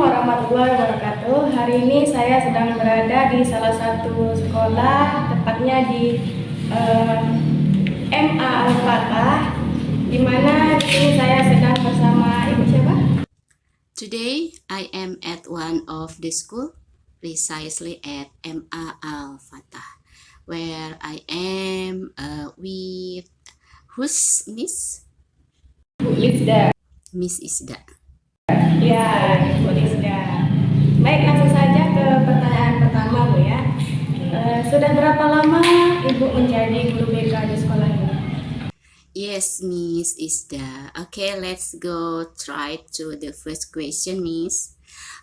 warahmatullahi wabarakatuh. Hari ini saya sedang berada di salah satu sekolah, tepatnya di MA Al-Fatah, di mana di sini saya sedang bersama Ibu siapa? Today, I am at one of the school, precisely at MA Al-Fatah, where I am with who's Miss? Isda. Miss Isda. Ya, Ibu Isda. Baik, langsung saja ke pertanyaan pertama, Bu ya. Sudah berapa lama Ibu menjadi guru BK di sekolah ini? Yes, Miss Isda. Okay, let's go try to the first question, Miss.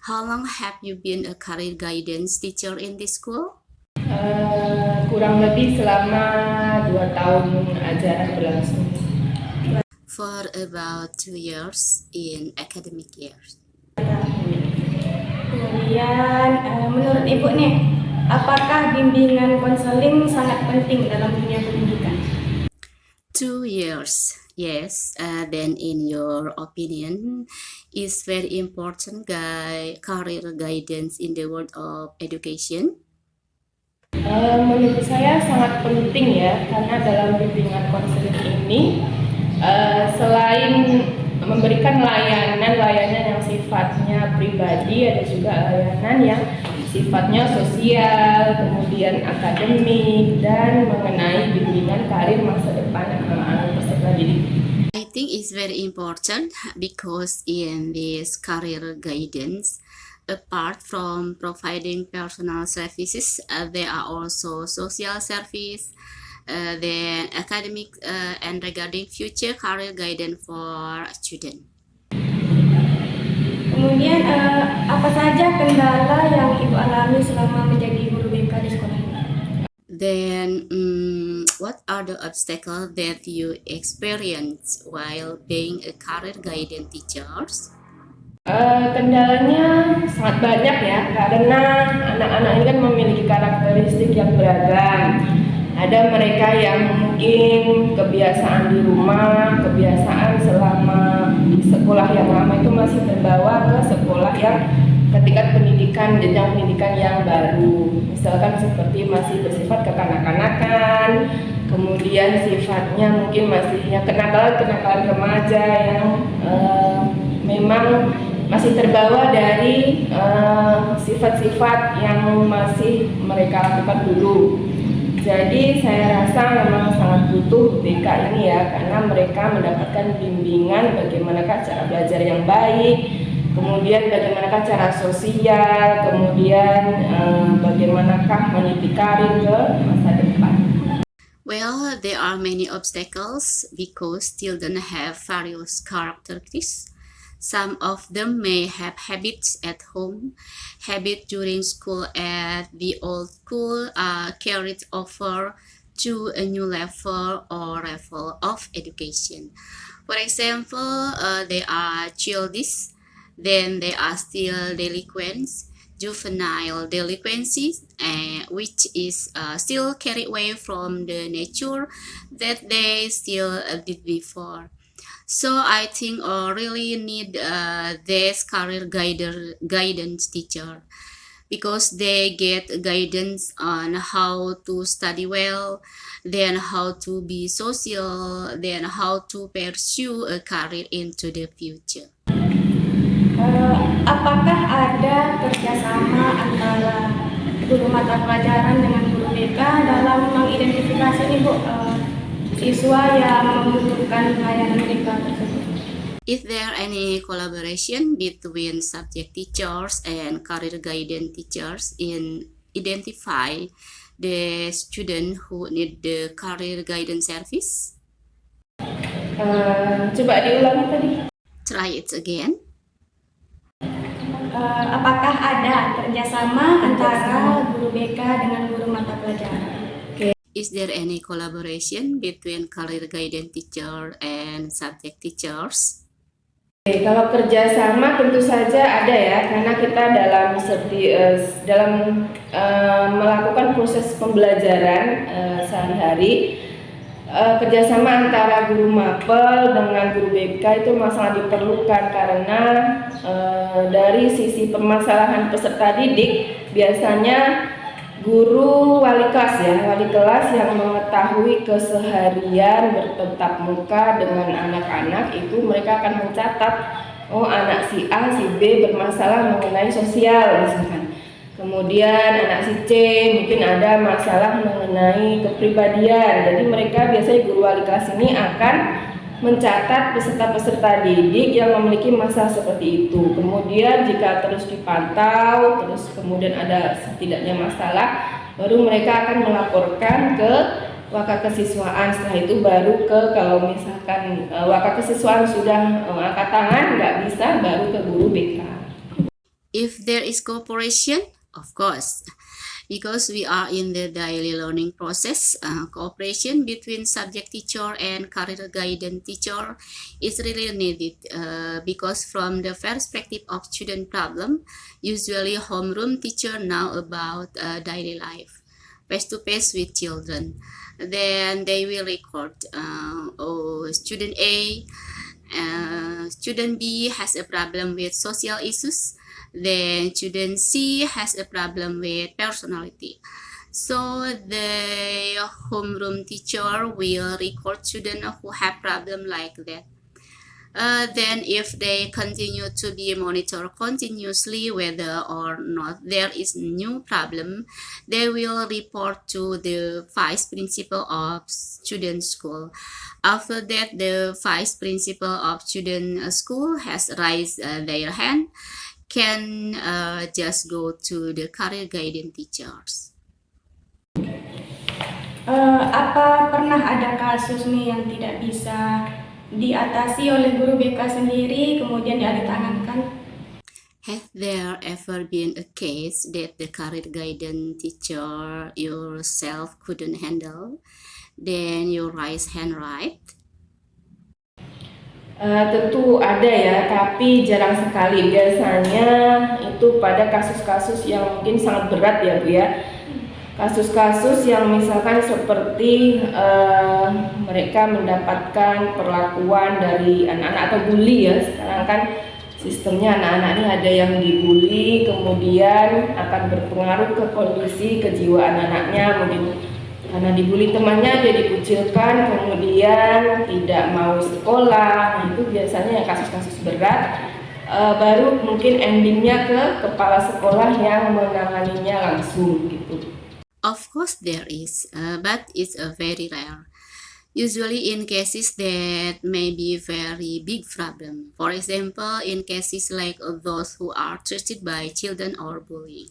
How long have you been a career guidance teacher in this school? Kurang lebih selama 2 tahun ajaran berlangsung. For about 2 years in academic years. Kemudian menurut Ibu nih, apakah bimbingan konseling sangat penting dalam dunia pendidikan? 2 years, yes. Then in your opinion, is very important career guidance in the world of education? Menurut saya sangat penting ya, karena dalam bimbingan konseling ini selain memberikan layanan yang sifatnya pribadi, ada juga layanan yang sifatnya sosial, kemudian akademik, dan mengenai bimbingan karir masa depan anak-anak peserta didik. I think it's very important because in this career guidance, apart from providing personal services, there are also social service, then academic and regarding future career guidance for student. Kemudian apa saja kendala yang Ibu alami selama menjadi guru BK di sekolah ini? Then, what are the obstacles that you experience while being a career guidance teachers? Kendalanya sangat banyak ya, karena anak-anak ini kan memiliki karakteristik yang beragam. Ada mereka yang mungkin kebiasaan di rumah, kebiasaan selama di sekolah yang lama itu masih terbawa ke sekolah yang ketingkat pendidikan, jenjang pendidikan yang baru. Misalkan seperti masih bersifat kekanak-kanakan, kemudian sifatnya mungkin masih yang kenakalan remaja yang memang masih terbawa dari sifat-sifat yang masih mereka lakukan dulu. Jadi saya rasa memang sangat butuh BK ini ya, karena mereka mendapatkan bimbingan bagaimanakah cara belajar yang baik, kemudian bagaimanakah cara sosial, kemudian bagaimanakah meniti karir ke masa depan. Well, there are many obstacles because children have various characteristics. Some of them may have habits at home, habits during school at the old school are carried over to a new level or level of education. For example, they are childish, then they are still delinquents, juvenile delinquencies, which is still carried away from the nature that they still did before. So I think really need this career guidance teacher because they get guidance on how to study well, then how to be social, then how to pursue a career into the future. Apakah ada kerjasama antara guru mata pelajaran dengan guru BK dalam mengidentifikasi nih Bu, siswa yang membutuhkan layanan mereka tersebut? Is there any collaboration between subject teachers and career guidance teachers in identify the student who need the career guidance service? Coba diulangi tadi. Try it again. Apakah ada kerjasama antara guru BK dengan guru mata pelajaran? Is there any collaboration between career guidance teacher and subject teachers? Kalau kerjasama tentu saja ada ya, karena kita dalam melakukan proses pembelajaran sehari-hari kerjasama antara guru mapel dengan guru BK itu sangat diperlukan karena dari sisi permasalahan peserta didik biasanya guru wali kelas yang mengetahui keseharian bertatap muka dengan anak-anak itu mereka akan mencatat, oh anak si A, si B bermasalah mengenai sosial misalkan. Kemudian anak si C mungkin ada masalah mengenai kepribadian. Jadi mereka biasanya guru wali kelas ini akan mencatat peserta-peserta didik yang memiliki masalah seperti itu. Kemudian jika terus dipantau, terus kemudian ada setidaknya masalah, baru mereka akan melaporkan ke Waka Kesiswaan. Setelah itu baru ke, kalau misalkan Waka Kesiswaan sudah angkat tangan nggak bisa, baru ke guru BK. If there is cooperation, of course, because we are in the daily learning process, cooperation between subject teacher and career guidance teacher is really needed because from the perspective of student problem, usually homeroom teacher know about daily life, face-to-face with children. Then they will record, student A, student B has a problem with social issues, then student C has a problem with personality. So the homeroom teacher will record students who have problem like that. Then if they continue to be monitored continuously whether or not there is new problem, they will report to the vice principal of student school. After that, the vice principal of student school has raised their hand, can just go to the career guidance teachers. Apa pernah ada kasus nih yang tidak bisa diatasi oleh guru BK sendiri kemudian ditangankan? Has there ever been a case that the career guidance teacher yourself couldn't handle, then you raise hand, right? Tentu ada ya, tapi jarang sekali. Biasanya itu pada kasus-kasus yang mungkin sangat berat ya Bu ya. Kasus-kasus yang misalkan seperti mereka mendapatkan perlakuan dari anak-anak atau bully ya. Sekarang kan sistemnya anak-anak ini ada yang dibully, kemudian akan berpengaruh ke kondisi kejiwaan anaknya, mungkin karena dibully temannya dia dikucilkan, kemudian tidak mau sekolah. Nah, itu biasanya yang kasus-kasus berat, baru mungkin endingnya ke kepala sekolah yang menanganinya langsung gitu. Of course there is, but it's very rare. Usually in cases that may be very big problem. For example, in cases like those who are treated by children or bullying.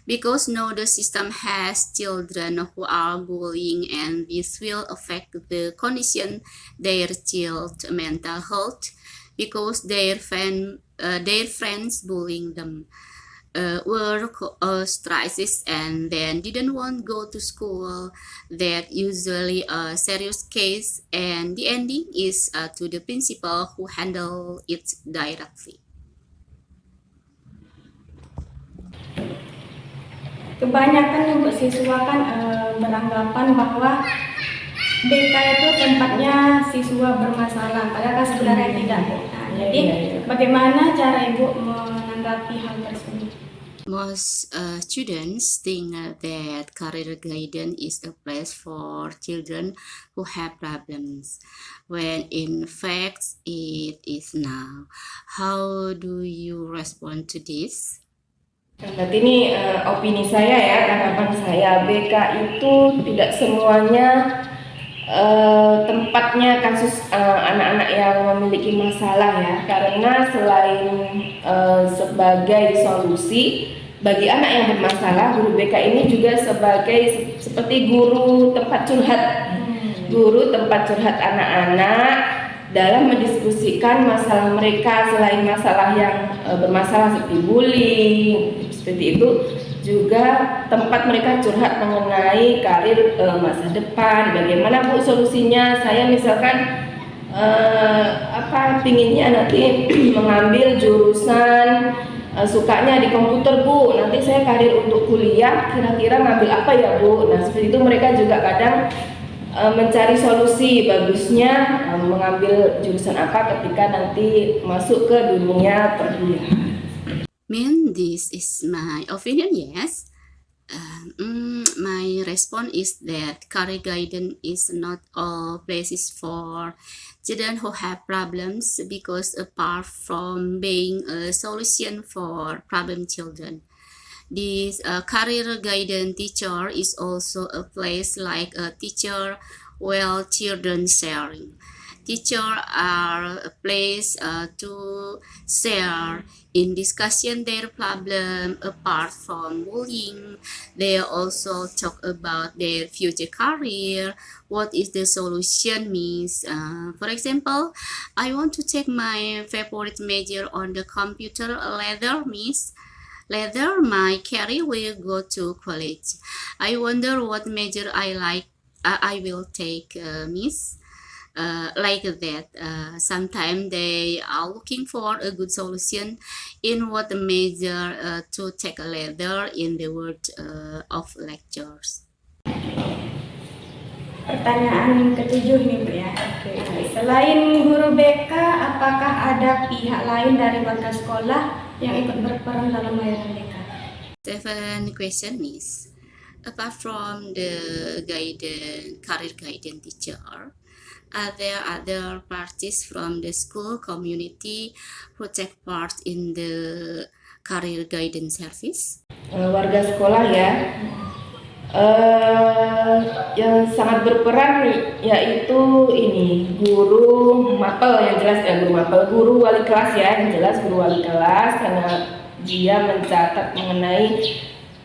Because now the system has children who are bullying and this will affect the condition their child mental health because their friends bullying them, were ostracized and then didn't want to go to school. That usually a serious case and the ending is to the principal who handle it directly. Kebanyakan untuk siswa kan beranggapan bahwa BK itu tempatnya siswa bermasalah, padahal kan sebenarnya tidak. Nah, jadi bagaimana cara Ibu menanggapi hal tersebut? Most students think that career guidance is a place for children who have problems, when in fact it is now. How do you respond to this? Berarti ini opini saya ya, tanggapan saya. BK itu tidak semuanya tempatnya kasus anak-anak yang memiliki masalah ya, karena selain sebagai solusi bagi anak yang bermasalah, guru BK ini juga sebagai seperti guru tempat curhat, guru tempat curhat anak-anak dalam mendiskusikan masalah mereka. Selain masalah yang bermasalah seperti bullying, seperti itu, juga tempat mereka curhat mengenai karir masa depan. Bagaimana Bu solusinya? Saya misalkan pinginnya nanti mengambil jurusan sukanya di komputer Bu, nanti saya karir untuk kuliah kira-kira ngambil apa ya Bu? Nah seperti itu mereka juga kadang mencari solusi bagusnya mengambil jurusan apa ketika nanti masuk ke dunia perkuliahan. This is my opinion, yes. My response is that career guidance is not all places for children who have problems, because apart from being a solution for problem children, this career guidance teacher is also a place like a teacher while children sharing. Teacher are a place to share in discussion their problem. Apart from bullying, they also talk about their future career. What is the solution means? For example, I want to take my favorite major on the computer later, miss. Later, my career will go to college. I wonder what major I will take, miss. Like that. Sometimes they are looking for a good solution in what major to take later in the world of lectures. Pertanyaan ketujuh nih Bu ya. Selain guru BK, apakah ada pihak lain dari warga sekolah yang ikut berperan dalam layanan BK? Seven question is, apart from the career guidance teacher, are there other parties from the school community who take part in the career guidance service? Warga sekolah ya, yang sangat berperan yaitu ini guru mapel, yang jelas ya guru mapel, guru wali kelas ya, yang jelas guru wali kelas, karena dia mencatat mengenai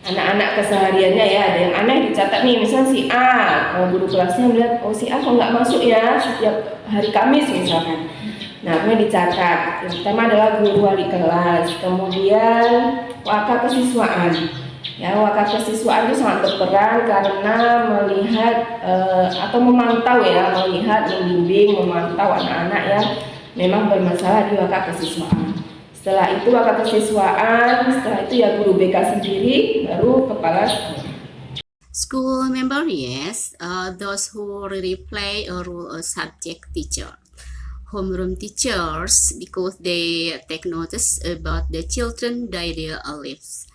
anak-anak kesehariannya ya. Ada yang aneh dicatat nih, misalnya si A, guru kelasnya melihat oh si A kok nggak masuk ya setiap hari Kamis misalkan. Nah, kemudian dicatat. Yang pertama adalah guru wali kelas, kemudian wakil kesiswaan. Ya, wakil kesiswaan itu sangat berperan karena melihat atau memantau ya, membimbing, memantau anak-anak yang memang bermasalah di wakil kesiswaan. Setelah itu wakil kesiswaan, setelah itu ya guru BK sendiri, baru kepala sekolah. School member, yes, those who really play a role as subject teacher. Homeroom teachers, because they take notice about the children daily lives.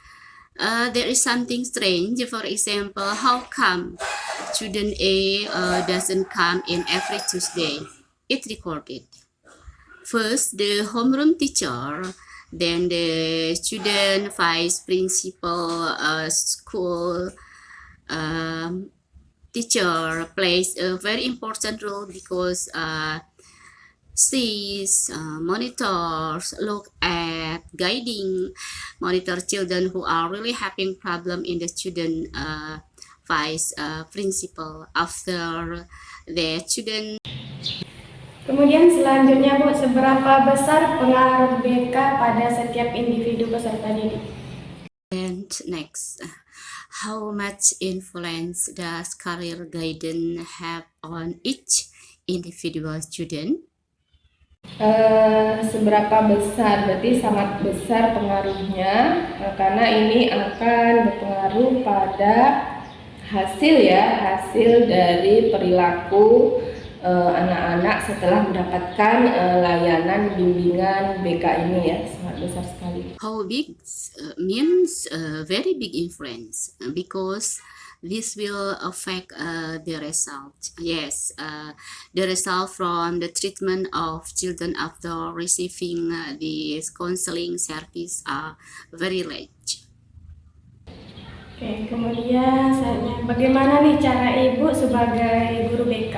There is something strange. For example, how come student A doesn't come in every Tuesday? It recorded. First, the homeroom teacher, then the student, vice principal, school teacher plays a very important role because sees, monitors, look at, guiding, monitor children who are really having problem in the student, vice principal after the student. Kemudian selanjutnya Bu, seberapa besar pengaruh BK pada setiap individu peserta didik? And next, how much influence does career guidance have on each individual student? Seberapa besar, berarti sangat besar pengaruhnya, karena ini akan berpengaruh pada hasil dari perilaku anak-anak setelah mendapatkan layanan bimbingan BK ini ya, sangat besar sekali. How big means very big influence, because this will affect the result. Yes, the result from the treatment of children after receiving this counseling service are very large. Oke, kemudian bagaimana nih cara Ibu sebagai guru BK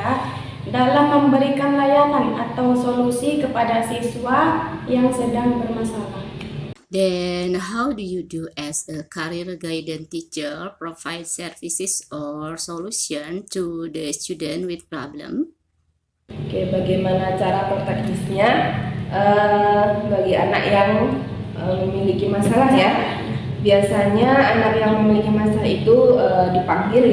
dalam memberikan layanan atau solusi kepada siswa yang sedang bermasalah? Then how do you do as a career guidance teacher, provide services or solution to the student with problem? Oke, bagaimana cara praktisnya bagi anak yang memiliki masalah ya? Biasanya anak yang memiliki masalah itu dipanggil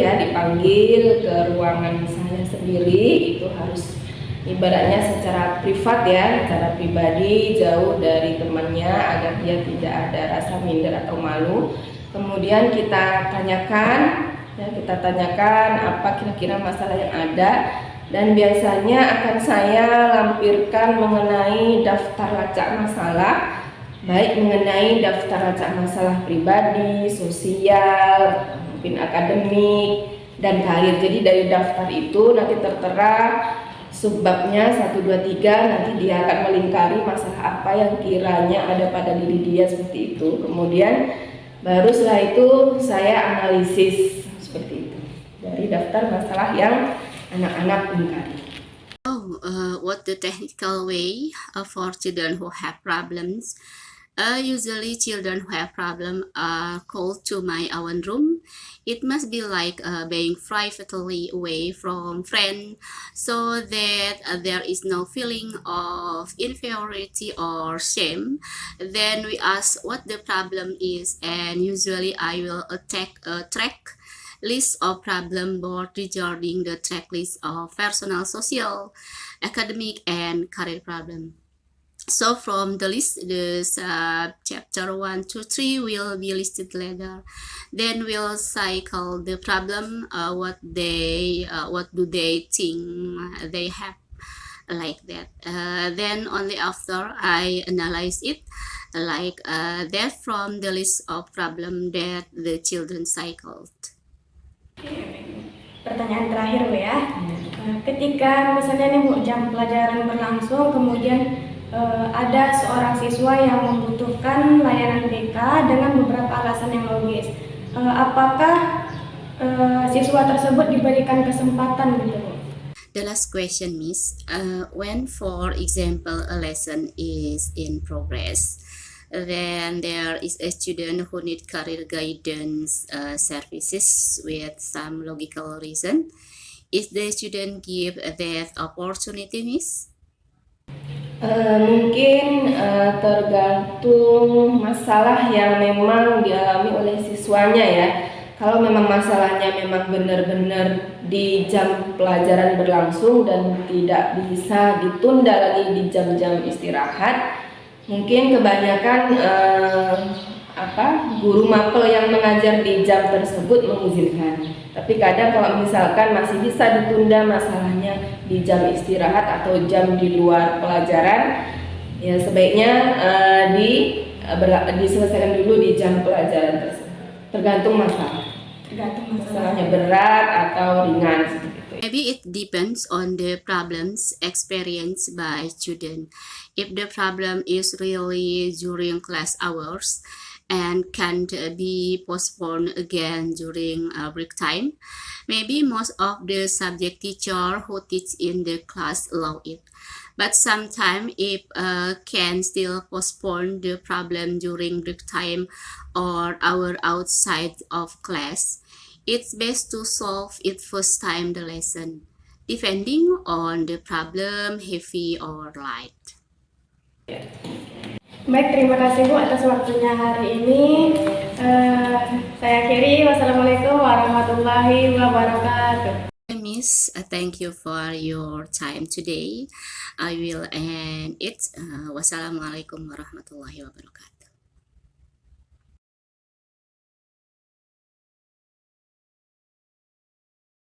ke ruangan misalnya sendiri, itu harus ibaratnya secara privat ya, secara pribadi, jauh dari temannya agar dia tidak ada rasa minder atau malu. Kemudian kita tanyakan Ya, kita tanyakan apa kira-kira masalah yang ada, dan biasanya akan saya lampirkan mengenai daftar lacak masalah, baik mengenai daftar lacak masalah pribadi, sosial, mungkin akademik, dan karir. Jadi dari daftar itu nanti tertera subbabnya 1, 2, 3, nanti dia akan melingkari masalah apa yang kiranya ada pada diri dia, seperti itu. Kemudian baru setelah itu saya analisis seperti itu dari daftar masalah yang anak-anak lingkari. What the technical way for children who have problems? Usually children who have problem are called to my own room. It must be like being privately away from friend, so that there is no feeling of inferiority or shame. Then we ask what the problem is, and usually I will attack a track list of problem board regarding the track list of personal, social, academic, and career problem. So from the list, the chapter 1 to 3 will be listed later. Then we'll cycle the problem. What do they think they have, like that. Then only after I analyze it, like that from the list of problem that the children cycled. Pertanyaan terakhir Bu ya. Ketika misalnya nih Bu, jam pelajaran berlangsung, kemudian ada seorang siswa yang membutuhkan layanan BK dengan beberapa alasan yang logis. Apakah siswa tersebut diberikan kesempatan gitu Bu? The last question is, when for example a lesson is in progress, then there is a student who need career guidance services with some logical reason, is the student give that opportunity, Miss? Mungkin tergantung masalah yang memang dialami oleh siswanya ya. Kalau memang masalahnya memang benar-benar di jam pelajaran berlangsung dan tidak bisa ditunda lagi di jam-jam istirahat, mungkin kebanyakan guru mapel yang mengajar di jam tersebut mengizinkan. Tapi kadang kalau misalkan masih bisa ditunda masalahnya di jam istirahat atau jam di luar pelajaran, ya sebaiknya diselesaikan dulu di jam pelajaran tersebut. Tergantung masalah. Masalahnya berat atau ringan seperti itu. Maybe it depends on the problems experienced by student. If the problem is really during class hours and can't be postponed again during break time, maybe most of the subject teacher who teach in the class allow it. But sometimes if can still postpone the problem during break time or hour outside of class, it's best to solve it first time the lesson, depending on the problem heavy or light. Baik, terima kasih Bu atas waktunya hari ini. Saya akhiri. Wassalamualaikum warahmatullahi wabarakatuh. Miss, thank you for your time today. I will end it. Wassalamualaikum warahmatullahi wabarakatuh.